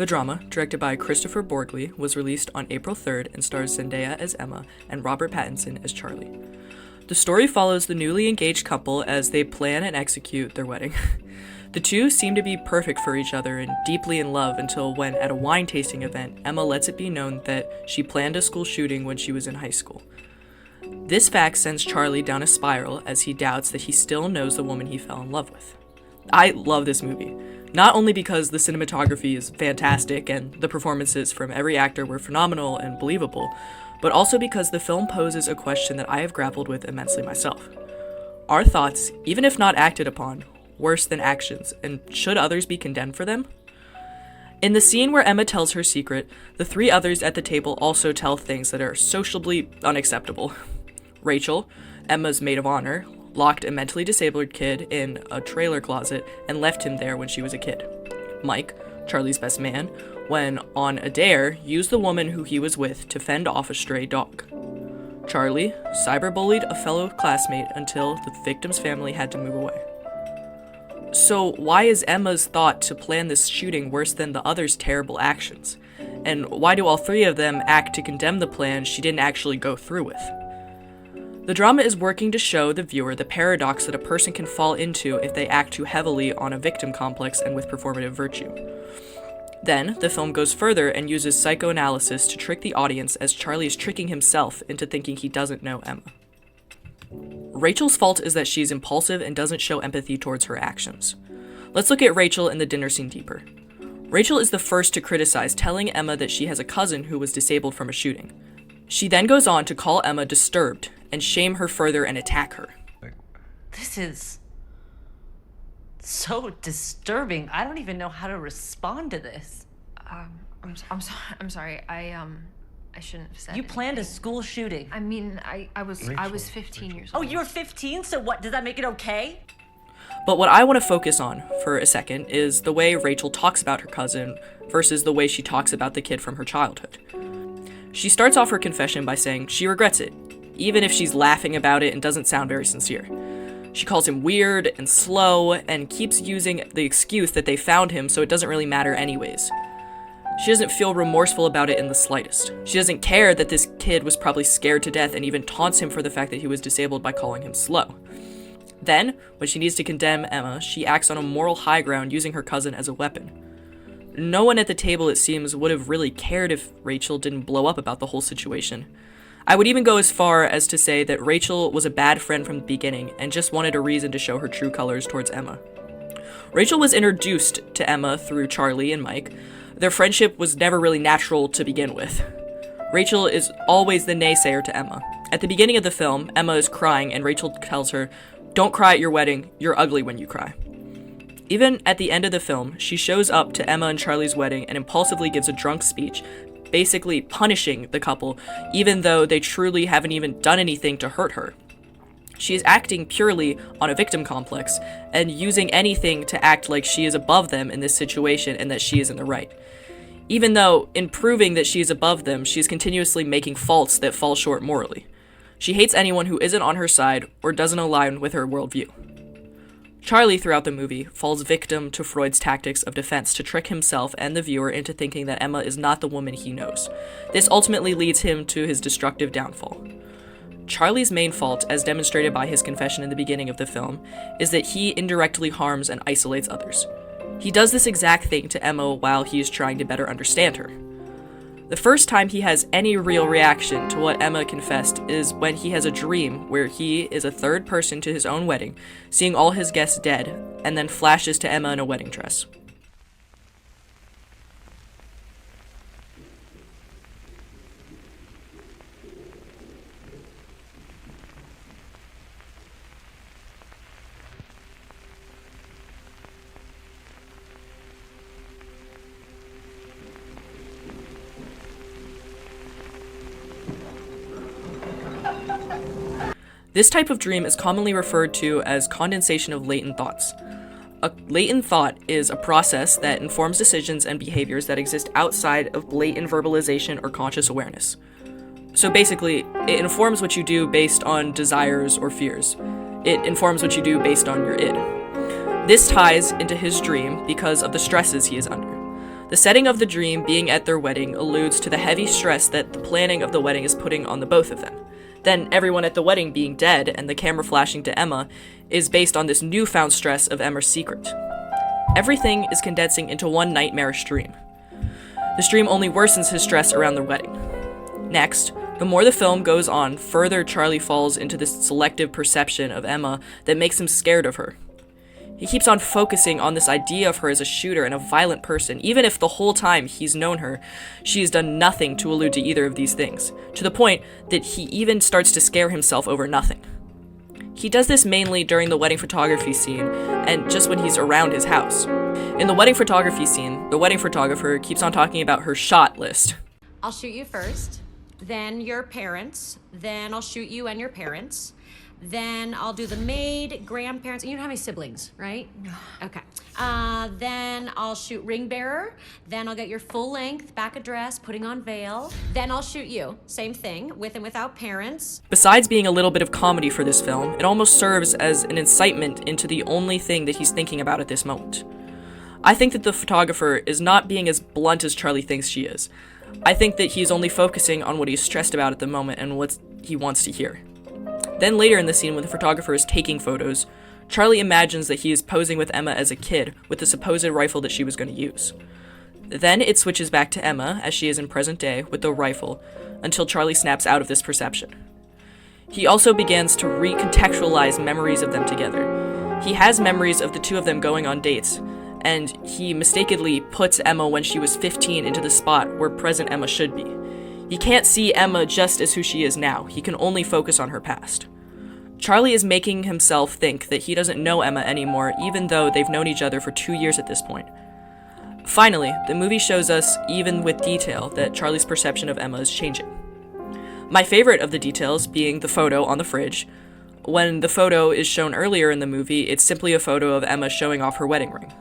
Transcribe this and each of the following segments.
The drama, directed by Christopher Borgli, was released on April 3rd and stars Zendaya as Emma and Robert Pattinson as Charlie. The story follows the newly engaged couple as they plan and execute their wedding. The two seem to be perfect for each other and deeply in love until when, at a wine tasting event, Emma lets it be known that she planned a school shooting when she was in high school. This fact sends Charlie down a spiral as he doubts that he still knows the woman he fell in love with. I love this movie. Not only because the cinematography is fantastic and the performances from every actor were phenomenal and believable, but also because the film poses a question that I have grappled with immensely myself. Are thoughts, even if not acted upon, worse than actions, and should others be condemned for them? In the scene where Emma tells her secret, the three others at the table also tell things that are socially unacceptable. Rachel, Emma's maid of honor, locked a mentally disabled kid in a trailer closet and left him there when she was a kid. Mike, Charlie's best man, when on a dare, used the woman who he was with to fend off a stray dog. Charlie cyberbullied a fellow classmate until the victim's family had to move away. So why is Emma's thought to plan this shooting worse than the others' terrible actions? And why do all three of them act to condemn the plan she didn't actually go through with? The drama is working to show the viewer the paradox that a person can fall into if they act too heavily on a victim complex and with performative virtue. Then, the film goes further and uses psychoanalysis to trick the audience as Charlie is tricking himself into thinking he doesn't know Emma. Rachel's fault is that she's impulsive and doesn't show empathy towards her actions. Let's look at Rachel in the dinner scene deeper. Rachel is the first to criticize, telling Emma that she has a cousin who was disabled from a shooting. She then goes on to call Emma disturbed and shame her further and attack her. This is so disturbing. I don't even know how to respond to this. I'm sorry. I shouldn't have said You anything. planned a school shooting. I mean, I was 15 years Oh, old. you were 15? So what? Does that make it okay? But what I want to focus on for a second is the way Rachel talks about her cousin versus the way she talks about the kid from her childhood. She starts off her confession by saying she regrets it, even if she's laughing about it and doesn't sound very sincere. She calls him weird and slow and keeps using the excuse that they found him so it doesn't really matter anyways. She doesn't feel remorseful about it in the slightest. She doesn't care that this kid was probably scared to death and even taunts him for the fact that he was disabled by calling him slow. Then, when she needs to condemn Emma, she acts on a moral high ground using her cousin as a weapon. No one at the table, it seems, would have really cared if Rachel didn't blow up about the whole situation. I would even go as far as to say that Rachel was a bad friend from the beginning and just wanted a reason to show her true colors towards Emma. Rachel was introduced to Emma through Charlie and Mike. Their friendship was never really natural to begin with. Rachel is always the naysayer to Emma. At the beginning of the film, Emma is crying and Rachel tells her, "Don't cry at your wedding, you're ugly when you cry." Even at the end of the film, she shows up to Emma and Charlie's wedding and impulsively gives a drunk speech, basically punishing the couple, even though they truly haven't even done anything to hurt her. She is acting purely on a victim complex and using anything to act like she is above them in this situation and that she is in the right. Even though, in proving that she is above them, she is continuously making faults that fall short morally. She hates anyone who isn't on her side or doesn't align with her worldview. Charlie, throughout the movie, falls victim to Freud's tactics of defense to trick himself and the viewer into thinking that Emma is not the woman he knows. This ultimately leads him to his destructive downfall. Charlie's main fault, as demonstrated by his confession in the beginning of the film, is that he indirectly harms and isolates others. He does this exact thing to Emma while he is trying to better understand her. The first time he has any real reaction to what Emma confessed is when he has a dream where he is a third person to his own wedding, seeing all his guests dead, and then flashes to Emma in a wedding dress. This type of dream is commonly referred to as condensation of latent thoughts. A latent thought is a process that informs decisions and behaviors that exist outside of blatant verbalization or conscious awareness. So basically, it informs what you do based on desires or fears. It informs what you do based on your id. This ties into his dream because of the stresses he is under. The setting of the dream being at their wedding alludes to the heavy stress that the planning of the wedding is putting on the both of them. Then everyone at the wedding being dead and the camera flashing to Emma is based on this newfound stress of Emma's secret. Everything is condensing into one nightmarish dream. This dream only worsens his stress around the wedding. Next, the more the film goes on, further Charlie falls into this selective perception of Emma that makes him scared of her. He keeps on focusing on this idea of her as a shooter and a violent person, even if the whole time he's known her, she has done nothing to allude to either of these things, to the point that he even starts to scare himself over nothing. He does this mainly during the wedding photography scene, and just when he's around his house. In the wedding photography scene, the wedding photographer keeps on talking about her shot list. I'll shoot you first, then your parents, then I'll shoot you and your parents. Then I'll do the maid, grandparents. You don't have any siblings, right? No. Okay. Then I'll shoot ring bearer. Then I'll get your full length back address, putting on veil. Then I'll shoot you. Same thing, with and without parents. Besides being a little bit of comedy for this film, it almost serves as an incitement into the only thing that he's thinking about at this moment. I think that the photographer is not being as blunt as Charlie thinks she is. I think that he's only focusing on what he's stressed about at the moment and what he wants to hear. Then later in the scene when the photographer is taking photos, Charlie imagines that he is posing with Emma as a kid with the supposed rifle that she was going to use. Then it switches back to Emma, as she is in present day, with the rifle, until Charlie snaps out of this perception. He also begins to recontextualize memories of them together. He has memories of the two of them going on dates, and he mistakenly puts Emma when she was 15 into the spot where present Emma should be. He can't see Emma just as who she is now. He can only focus on her past. Charlie is making himself think that he doesn't know Emma anymore, even though they've known each other for 2 years at this point. Finally, the movie shows us, even with detail, that Charlie's perception of Emma is changing. My favorite of the details being the photo on the fridge. When the photo is shown earlier in the movie, it's simply a photo of Emma showing off her wedding ring.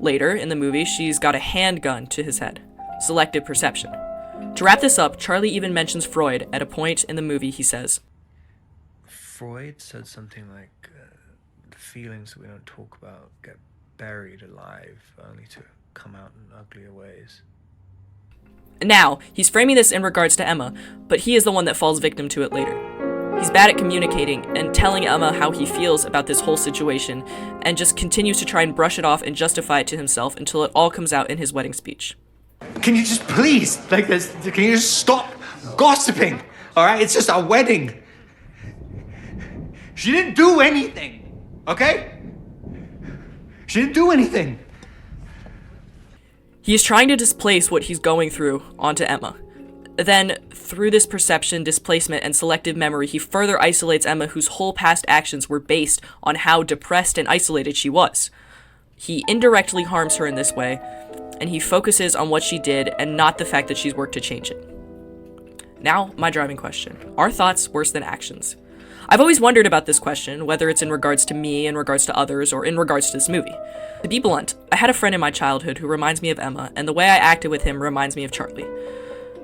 Later in the movie, she's got a handgun to his head. Selective perception. To wrap this up, Charlie even mentions Freud at a point in the movie. He says, Freud said something like, the feelings that we don't talk about get buried alive, only to come out in uglier ways. Now, he's framing this in regards to Emma, but he is the one that falls victim to it later. He's bad at communicating and telling Emma how he feels about this whole situation, and just continues to try and brush it off and justify it to himself until it all comes out in his wedding speech. Can you just please, can you just stop gossiping? All right, it's just our wedding. She didn't do anything, okay? She didn't do anything. He is trying to displace what he's going through onto Emma. Then, through this perception, displacement, and selective memory, he further isolates Emma, whose whole past actions were based on how depressed and isolated she was. He indirectly harms her in this way, and he focuses on what she did and not the fact that she's worked to change it. Now, my driving question. Are thoughts worse than actions? I've always wondered about this question, whether it's in regards to me, in regards to others, or in regards to this movie. To be blunt, I had a friend in my childhood who reminds me of Emma, and the way I acted with him reminds me of Charlie.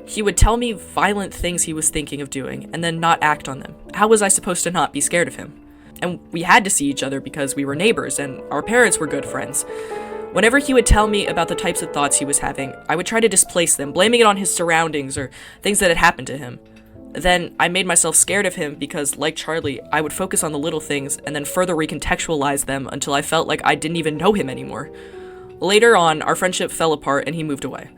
He would tell me violent things he was thinking of doing, and then not act on them. How was I supposed to not be scared of him? And we had to see each other because we were neighbors, and our parents were good friends. Whenever he would tell me about the types of thoughts he was having, I would try to displace them, blaming it on his surroundings or things that had happened to him. Then I made myself scared of him because, like Charlie, I would focus on the little things and then further recontextualize them until I felt like I didn't even know him anymore. Later on, our friendship fell apart and he moved away.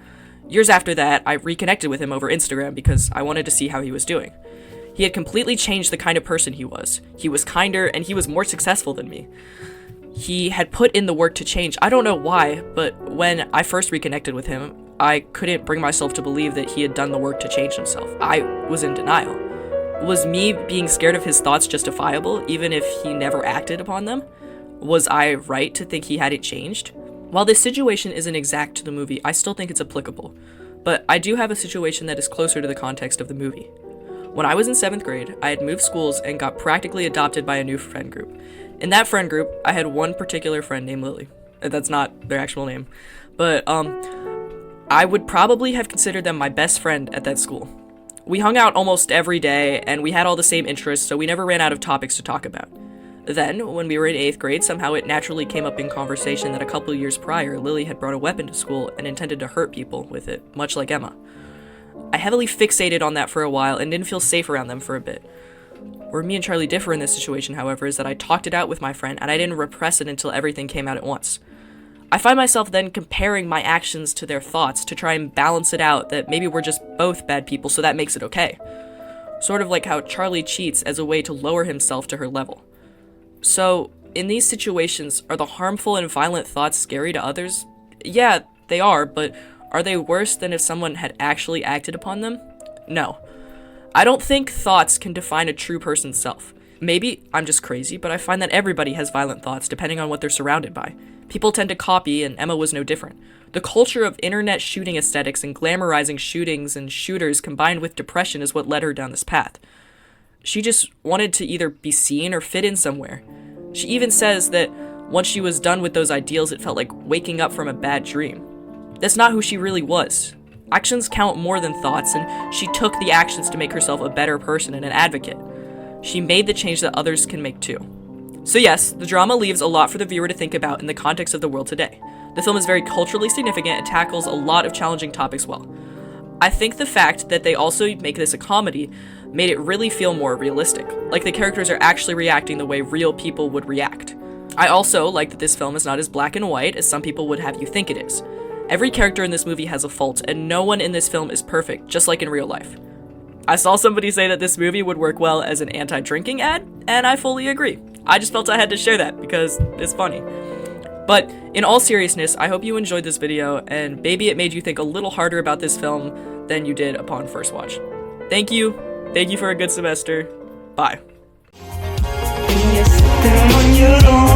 Years after that, I reconnected with him over Instagram because I wanted to see how he was doing. He had completely changed the kind of person he was. He was kinder and he was more successful than me. He had put in the work to change. I don't know why, but when I first reconnected with him, I couldn't bring myself to believe that he had done the work to change himself. I was in denial. Was me being scared of his thoughts justifiable, even if he never acted upon them? Was I right to think he hadn't changed? While this situation isn't exact to the movie, I still think it's applicable. But I do have a situation that is closer to the context of the movie. When I was in 7th grade, I had moved schools and got practically adopted by a new friend group. In that friend group, I had one particular friend named Lily. That's not their actual name. But, I would probably have considered them my best friend at that school. We hung out almost every day, and we had all the same interests, so we never ran out of topics to talk about. Then, when we were in 8th grade, somehow it naturally came up in conversation that a couple years prior, Lily had brought a weapon to school and intended to hurt people with it, much like Emma. I heavily fixated on that for a while and didn't feel safe around them for a bit. Where me and Charlie differ in this situation, however, is that I talked it out with my friend and I didn't repress it until everything came out at once. I find myself then comparing my actions to their thoughts to try and balance it out that maybe we're just both bad people, so that makes it okay. Sort of like how Charlie cheats as a way to lower himself to her level. So, in these situations, are the harmful and violent thoughts scary to others? Yeah, they are, but are they worse than if someone had actually acted upon them? No. I don't think thoughts can define a true person's self. Maybe I'm just crazy, but I find that everybody has violent thoughts depending on what they're surrounded by. People tend to copy, and Emma was no different. The culture of internet shooting aesthetics and glamorizing shootings and shooters combined with depression is what led her down this path. She just wanted to either be seen or fit in somewhere. She even says that once she was done with those ideals, it felt like waking up from a bad dream. That's not who she really was. Actions count more than thoughts, and she took the actions to make herself a better person and an advocate. She made the change that others can make too. So yes, the drama leaves a lot for the viewer to think about in the context of the world today. The film is very culturally significant and tackles a lot of challenging topics well. I think the fact that they also make this a comedy made it really feel more realistic, like the characters are actually reacting the way real people would react. I also like that this film is not as black and white as some people would have you think it is. Every character in this movie has a fault, and no one in this film is perfect, just like in real life. I saw somebody say that this movie would work well as an anti-drinking ad, and I fully agree. I just felt I had to share that because it's funny. But in all seriousness, I hope you enjoyed this video, and maybe it made you think a little harder about this film than you did upon first watch. Thank you. Thank you for a good semester. Bye. When you're sitting on your own.